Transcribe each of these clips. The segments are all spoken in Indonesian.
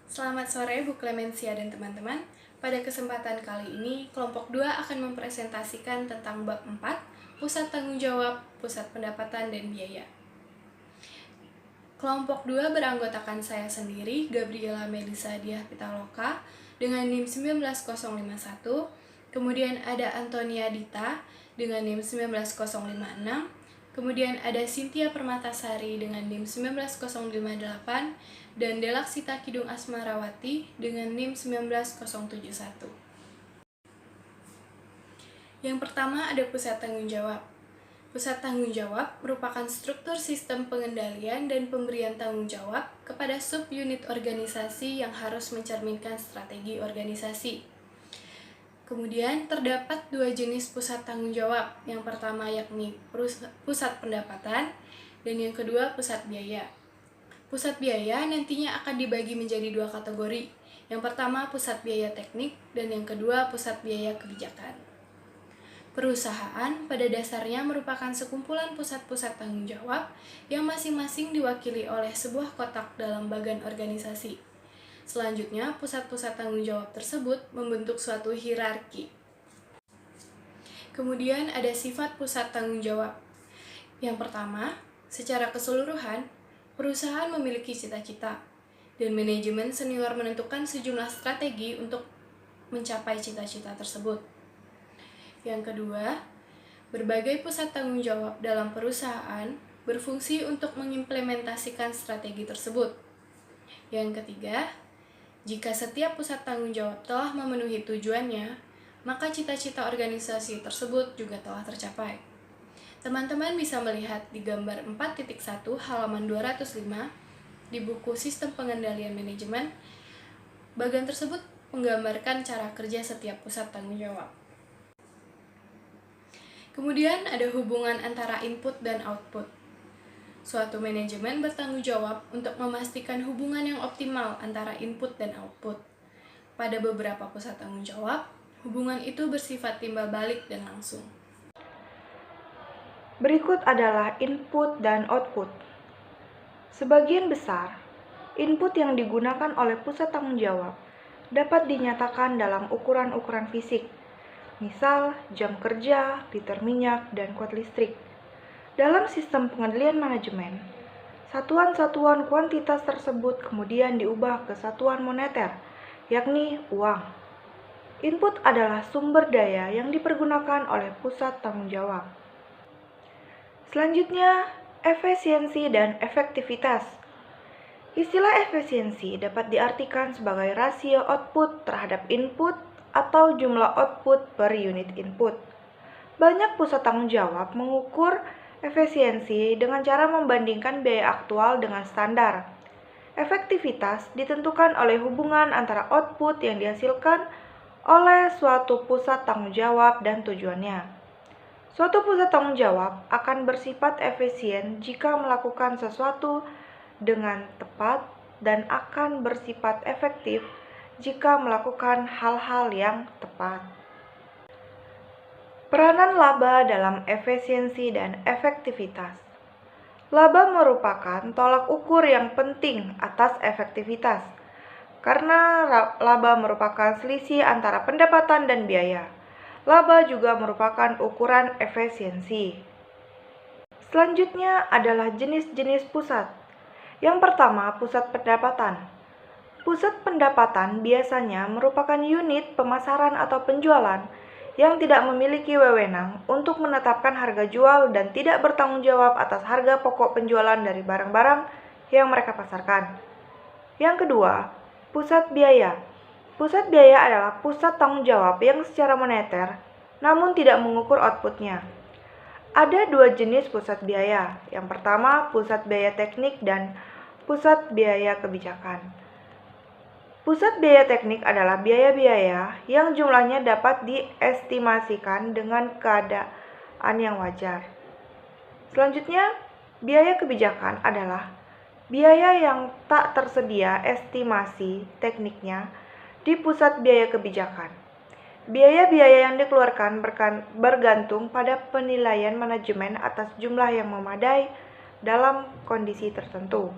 Selamat sore Bu Clemencia dan teman-teman. Pada kesempatan kali ini, kelompok 2 akan mempresentasikan tentang bab 4, pusat tanggung jawab, pusat pendapatan dan biaya. Kelompok 2 beranggotakan saya sendiri, Gabriela Melisa Diah Pitaloka, dengan NIM 19051, kemudian ada Antonia Dita dengan NIM 19056, kemudian ada Cynthia Permatasari dengan NIM 19058, dan Delaksita Kidung Asmarawati dengan NIM 19071. Yang pertama ada pusat tanggung jawab. Pusat tanggung jawab merupakan struktur sistem pengendalian dan pemberian tanggung jawab kepada subunit organisasi yang harus mencerminkan strategi organisasi. Kemudian terdapat dua jenis pusat tanggung jawab. Yang pertama yakni pusat pendapatan dan yang kedua pusat biaya. Pusat biaya nantinya akan dibagi menjadi dua kategori. Yang pertama pusat biaya teknik dan yang kedua pusat biaya kebijakan. Perusahaan pada dasarnya merupakan sekumpulan pusat-pusat tanggung jawab yang masing-masing diwakili oleh sebuah kotak dalam bagan organisasi. Selanjutnya, pusat-pusat tanggung jawab tersebut membentuk suatu hierarki. Kemudian ada sifat pusat tanggung jawab. Yang pertama, secara keseluruhan, perusahaan memiliki cita-cita, dan manajemen senior menentukan sejumlah strategi untuk mencapai cita-cita tersebut. Yang kedua, berbagai pusat tanggung jawab dalam perusahaan berfungsi untuk mengimplementasikan strategi tersebut. Yang ketiga, jika setiap pusat tanggung jawab telah memenuhi tujuannya, maka cita-cita organisasi tersebut juga telah tercapai. Teman-teman bisa melihat di gambar 4.1 halaman 205 di buku Sistem Pengendalian Manajemen. Bagian tersebut menggambarkan cara kerja setiap pusat tanggung jawab. Kemudian ada hubungan antara input dan output. Suatu manajemen bertanggung jawab untuk memastikan hubungan yang optimal antara input dan output. Pada beberapa pusat tanggung jawab, hubungan itu bersifat timbal balik dan langsung. Berikut adalah input dan output. Sebagian besar, input yang digunakan oleh pusat tanggung jawab dapat dinyatakan dalam ukuran-ukuran fisik, misal jam kerja, liter minyak, dan kuot listrik. Dalam sistem pengendalian manajemen, satuan-satuan kuantitas tersebut kemudian diubah ke satuan moneter, yakni uang. Input adalah sumber daya yang dipergunakan oleh pusat tanggung jawab. Selanjutnya, efisiensi dan efektivitas. Istilah efisiensi dapat diartikan sebagai rasio output terhadap input atau jumlah output per unit input. Banyak pusat tanggung jawab mengukur efisiensi dengan cara membandingkan biaya aktual dengan standar. Efektivitas ditentukan oleh hubungan antara output yang dihasilkan oleh suatu pusat tanggung jawab dan tujuannya. Suatu pusat tanggung jawab akan bersifat efisien jika melakukan sesuatu dengan tepat dan akan bersifat efektif jika melakukan hal-hal yang tepat. Peranan laba dalam efisiensi dan efektivitas. Laba merupakan tolak ukur yang penting atas efektivitas, karena laba merupakan selisih antara pendapatan dan biaya. Laba juga merupakan ukuran efisiensi. Selanjutnya adalah jenis-jenis pusat. Yang pertama, pusat pendapatan. Pusat pendapatan biasanya merupakan unit pemasaran atau penjualan yang tidak memiliki wewenang untuk menetapkan harga jual dan tidak bertanggung jawab atas harga pokok penjualan dari barang-barang yang mereka pasarkan. Yang kedua, pusat biaya. Pusat biaya adalah pusat tanggung jawab yang secara moneter namun tidak mengukur outputnya. Ada dua jenis pusat biaya. Yang pertama, pusat biaya teknik dan pusat biaya kebijakan. Pusat biaya teknik adalah biaya-biaya yang jumlahnya dapat diestimasikan dengan keadaan yang wajar. Selanjutnya, biaya kebijakan adalah biaya yang tak tersedia estimasi tekniknya di pusat biaya kebijakan. Biaya-biaya yang dikeluarkan bergantung pada penilaian manajemen atas jumlah yang memadai dalam kondisi tertentu.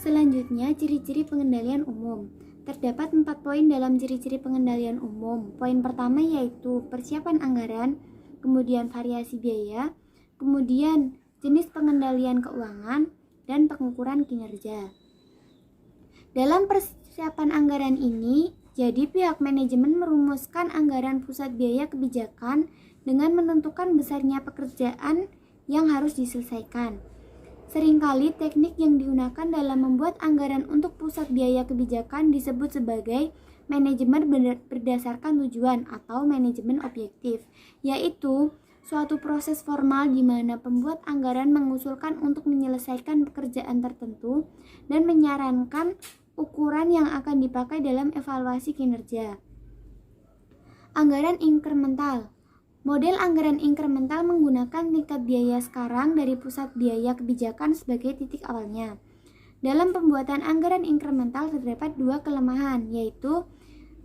Selanjutnya, ciri-ciri pengendalian umum. Terdapat 4 poin dalam ciri-ciri pengendalian umum. Poin pertama yaitu persiapan anggaran, kemudian variasi biaya, kemudian jenis pengendalian keuangan, dan pengukuran kinerja. Dalam persiapan anggaran ini, jadi pihak manajemen merumuskan anggaran pusat biaya kebijakan dengan menentukan besarnya pekerjaan yang harus diselesaikan. Seringkali teknik yang digunakan dalam membuat anggaran untuk pusat biaya kebijakan disebut sebagai manajemen berdasarkan tujuan atau manajemen objektif, yaitu suatu proses formal di mana pembuat anggaran mengusulkan untuk menyelesaikan pekerjaan tertentu dan menyarankan ukuran yang akan dipakai dalam evaluasi kinerja. Anggaran inkremental. Model anggaran inkremental menggunakan tingkat biaya sekarang dari pusat biaya kebijakan sebagai titik awalnya. Dalam pembuatan anggaran inkremental terdapat 2 kelemahan, yaitu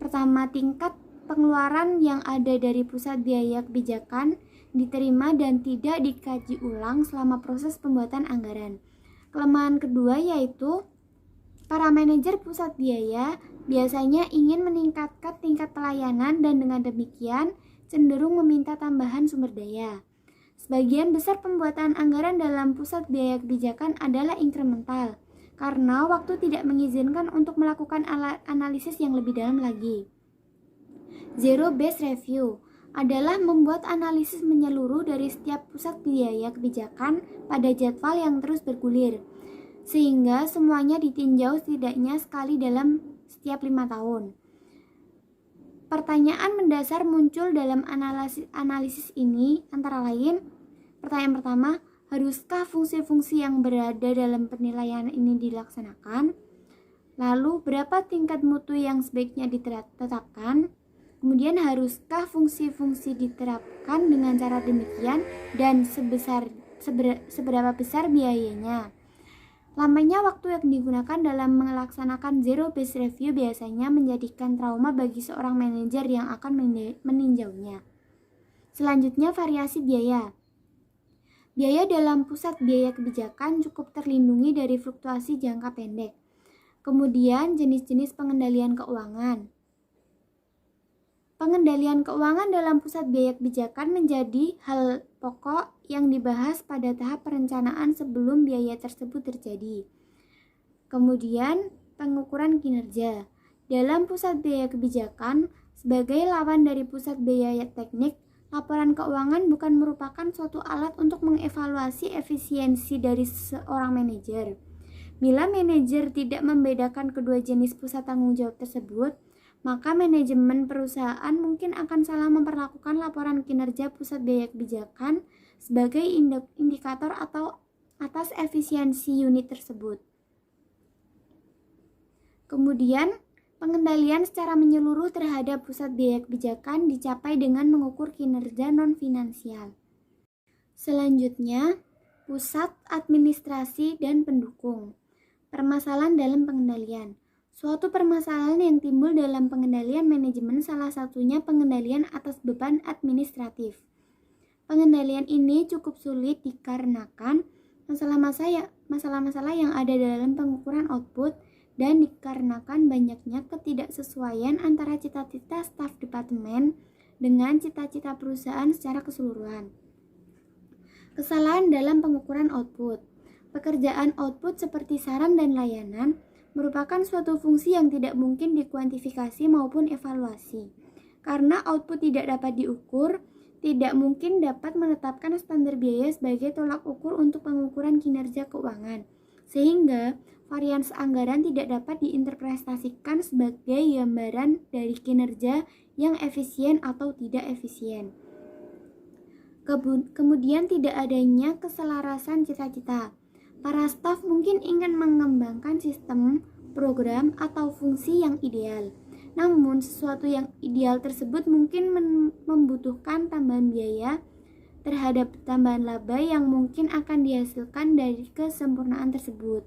pertama, tingkat pengeluaran yang ada dari pusat biaya kebijakan diterima dan tidak dikaji ulang selama proses pembuatan anggaran. Kelemahan kedua yaitu para manajer pusat biaya biasanya ingin meningkatkan tingkat pelayanan dan dengan demikian cenderung meminta tambahan sumber daya. Sebagian besar pembuatan anggaran dalam pusat biaya kebijakan adalah inkremental karena waktu tidak mengizinkan untuk melakukan analisis yang lebih dalam lagi. Zero based review adalah membuat analisis menyeluruh dari setiap pusat biaya kebijakan pada jadwal yang terus bergulir, sehingga semuanya ditinjau setidaknya sekali dalam setiap 5 tahun. Pertanyaan mendasar muncul dalam analisis ini antara lain, pertanyaan pertama, haruskah fungsi-fungsi yang berada dalam penilaian ini dilaksanakan? Lalu, berapa tingkat mutu yang sebaiknya ditetapkan? Kemudian, haruskah fungsi-fungsi diterapkan dengan cara demikian dan seberapa besar biayanya? Lamanya waktu yang digunakan dalam melaksanakan zero based review biasanya menjadikan trauma bagi seorang manajer yang akan meninjaunya. Selanjutnya, variasi biaya. Biaya dalam pusat biaya kebijakan cukup terlindungi dari fluktuasi jangka pendek. Kemudian, jenis-jenis pengendalian keuangan. Pengendalian keuangan dalam pusat biaya kebijakan menjadi hal pokok yang dibahas pada tahap perencanaan sebelum biaya tersebut terjadi. Kemudian, pengukuran kinerja. Dalam pusat biaya kebijakan, sebagai lawan dari pusat biaya teknik, laporan keuangan bukan merupakan suatu alat untuk mengevaluasi efisiensi dari seorang manajer. Bila manajer tidak membedakan kedua jenis pusat tanggung jawab tersebut, maka manajemen perusahaan mungkin akan salah memperlakukan laporan kinerja pusat biaya kebijakan sebagai indikator atau atas efisiensi unit tersebut. Kemudian, pengendalian secara menyeluruh terhadap pusat biaya kebijakan dicapai dengan mengukur kinerja non-finansial. Selanjutnya, pusat administrasi dan pendukung. Permasalahan dalam pengendalian. Suatu permasalahan yang timbul dalam pengendalian manajemen salah satunya pengendalian atas beban administratif. Pengendalian ini cukup sulit dikarenakan masalah-masalah yang ada dalam pengukuran output dan dikarenakan banyaknya ketidaksesuaian antara cita-cita staf departemen dengan cita-cita perusahaan secara keseluruhan. Kesalahan dalam pengukuran output. Pekerjaan output seperti saran dan layanan merupakan suatu fungsi yang tidak mungkin dikuantifikasi maupun evaluasi. Karena output tidak dapat diukur, tidak mungkin dapat menetapkan standar biaya sebagai tolak ukur untuk pengukuran kinerja keuangan. Sehingga varians anggaran tidak dapat diinterpretasikan sebagai gambaran dari kinerja yang efisien atau tidak efisien. Kemudian tidak adanya keselarasan cita-cita. Para staf mungkin ingin mengembangkan sistem, program, atau fungsi yang ideal. Namun, sesuatu yang ideal tersebut mungkin membutuhkan tambahan biaya terhadap tambahan laba yang mungkin akan dihasilkan dari kesempurnaan tersebut.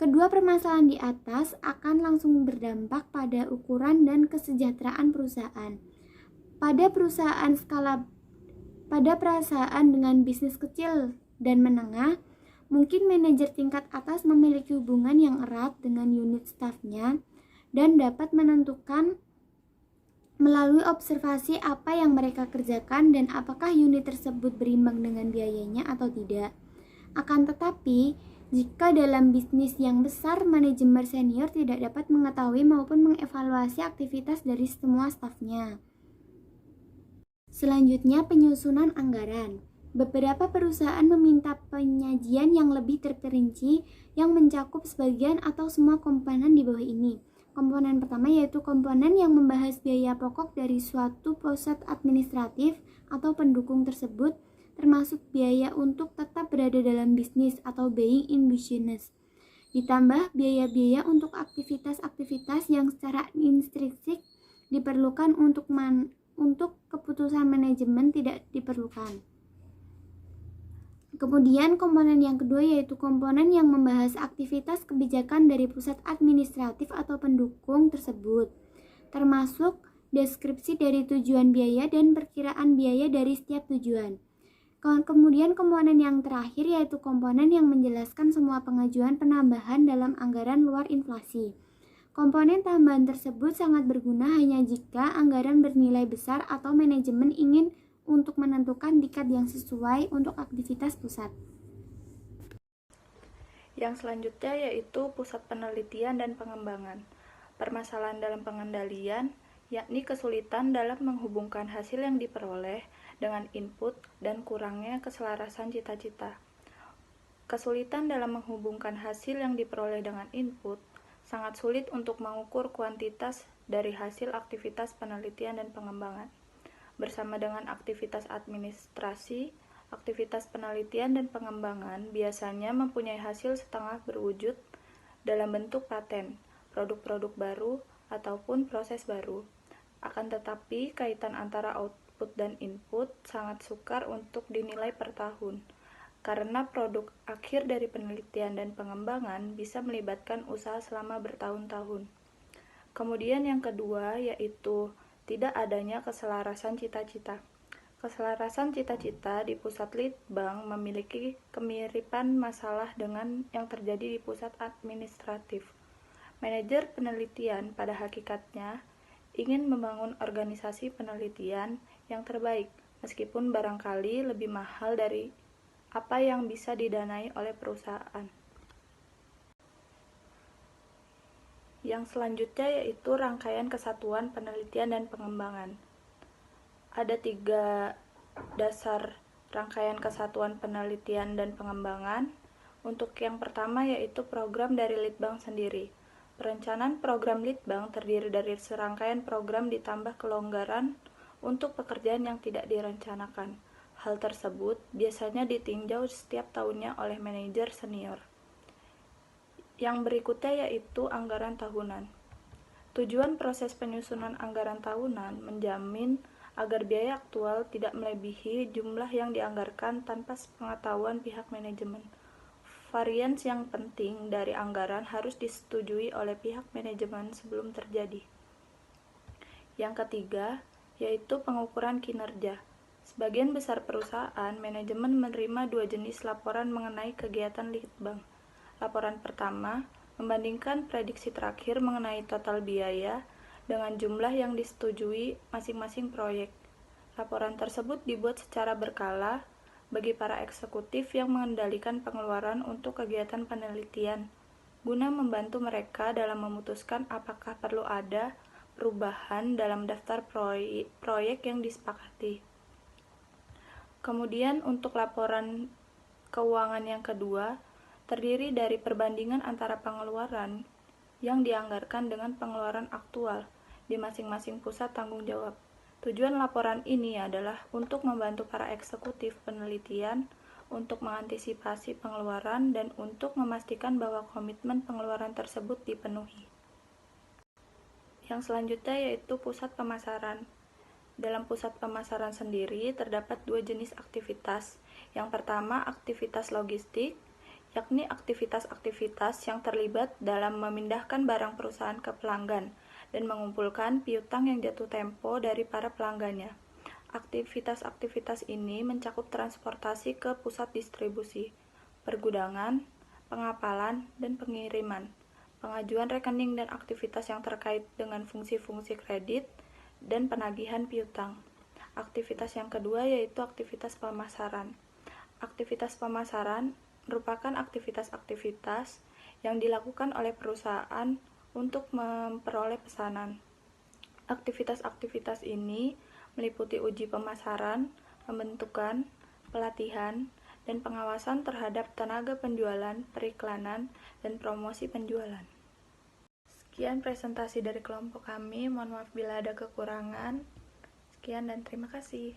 Kedua permasalahan di atas akan langsung berdampak pada ukuran dan kesejahteraan perusahaan. Pada perusahaan dengan bisnis kecil dan menengah, Mungkin manajer tingkat atas memiliki hubungan yang erat dengan unit stafnya dan dapat menentukan melalui observasi apa yang mereka kerjakan dan apakah unit tersebut berimbang dengan biayanya atau tidak. Akan tetapi, jika dalam bisnis yang besar, manajemen senior tidak dapat mengetahui maupun mengevaluasi aktivitas dari semua stafnya. Selanjutnya, penyusunan anggaran. Beberapa perusahaan meminta penyajian yang lebih terperinci yang mencakup sebagian atau semua komponen di bawah ini. Komponen pertama yaitu komponen yang membahas biaya pokok dari suatu pusat administratif atau pendukung tersebut, termasuk biaya untuk tetap berada dalam bisnis atau being in business. Ditambah biaya-biaya untuk aktivitas-aktivitas yang secara intrinsik diperlukan untuk keputusan manajemen tidak diperlukan. Kemudian komponen yang kedua yaitu komponen yang membahas aktivitas kebijakan dari pusat administratif atau pendukung tersebut, termasuk deskripsi dari tujuan biaya dan perkiraan biaya dari setiap tujuan. Kemudian komponen yang terakhir yaitu komponen yang menjelaskan semua pengajuan penambahan dalam anggaran luar inflasi. Komponen tambahan tersebut sangat berguna hanya jika anggaran bernilai besar atau manajemen ingin untuk menentukan tingkat yang sesuai untuk aktivitas pusat. Yang selanjutnya yaitu pusat penelitian dan pengembangan. Permasalahan dalam pengendalian, yakni kesulitan dalam menghubungkan hasil yang diperoleh dengan input dan kurangnya keselarasan cita-cita. Kesulitan dalam menghubungkan hasil yang diperoleh dengan input sangat sulit untuk mengukur kuantitas dari hasil aktivitas penelitian dan pengembangan. Bersama dengan aktivitas administrasi, aktivitas penelitian dan pengembangan biasanya mempunyai hasil setengah berwujud dalam bentuk paten, produk-produk baru, ataupun proses baru. Akan tetapi, kaitan antara output dan input sangat sukar untuk dinilai per tahun, karena produk akhir dari penelitian dan pengembangan bisa melibatkan usaha selama bertahun-tahun. Kemudian yang kedua yaitu tidak adanya keselarasan cita-cita. Keselarasan cita-cita di pusat litbang memiliki kemiripan masalah dengan yang terjadi di pusat administratif. Manajer penelitian pada hakikatnya ingin membangun organisasi penelitian yang terbaik, meskipun barangkali lebih mahal dari apa yang bisa didanai oleh perusahaan. Yang selanjutnya yaitu rangkaian kesatuan penelitian dan pengembangan. Ada 3 dasar rangkaian kesatuan penelitian dan pengembangan. Untuk yang pertama yaitu program dari litbang sendiri. Perencanaan program litbang terdiri dari serangkaian program ditambah kelonggaran untuk pekerjaan yang tidak direncanakan. Hal tersebut biasanya ditinjau setiap tahunnya oleh manajer senior. Yang berikutnya yaitu anggaran tahunan. Tujuan proses penyusunan anggaran tahunan menjamin agar biaya aktual tidak melebihi jumlah yang dianggarkan tanpa sepengetahuan pihak manajemen. Varians yang penting dari anggaran harus disetujui oleh pihak manajemen sebelum terjadi. Yang ketiga yaitu pengukuran kinerja. Sebagian besar perusahaan, manajemen menerima 2 jenis laporan mengenai kegiatan litbang. Laporan pertama membandingkan prediksi terakhir mengenai total biaya dengan jumlah yang disetujui masing-masing proyek. Laporan tersebut dibuat secara berkala bagi para eksekutif yang mengendalikan pengeluaran untuk kegiatan penelitian, guna membantu mereka dalam memutuskan apakah perlu ada perubahan dalam daftar proyek yang disepakati. Kemudian untuk laporan keuangan yang kedua, terdiri dari perbandingan antara pengeluaran yang dianggarkan dengan pengeluaran aktual di masing-masing pusat tanggung jawab. Tujuan laporan ini adalah untuk membantu para eksekutif penelitian untuk mengantisipasi pengeluaran dan untuk memastikan bahwa komitmen pengeluaran tersebut dipenuhi. Yang selanjutnya yaitu pusat pemasaran. Dalam pusat pemasaran sendiri terdapat 2 jenis aktivitas. Yang pertama, aktivitas logistik, yakni aktivitas-aktivitas yang terlibat dalam memindahkan barang perusahaan ke pelanggan dan mengumpulkan piutang yang jatuh tempo dari para pelanggannya. Aktivitas-aktivitas ini mencakup transportasi ke pusat distribusi, pergudangan, pengapalan, dan pengiriman, pengajuan rekening dan aktivitas yang terkait dengan fungsi-fungsi kredit, dan penagihan piutang. Aktivitas yang kedua yaitu aktivitas pemasaran. Aktivitas pemasaran merupakan aktivitas-aktivitas yang dilakukan oleh perusahaan untuk memperoleh pesanan. Aktivitas-aktivitas ini meliputi uji pemasaran, pembentukan, pelatihan, dan pengawasan terhadap tenaga penjualan, periklanan, dan promosi penjualan. Sekian presentasi dari kelompok kami, mohon maaf bila ada kekurangan. Sekian dan terima kasih.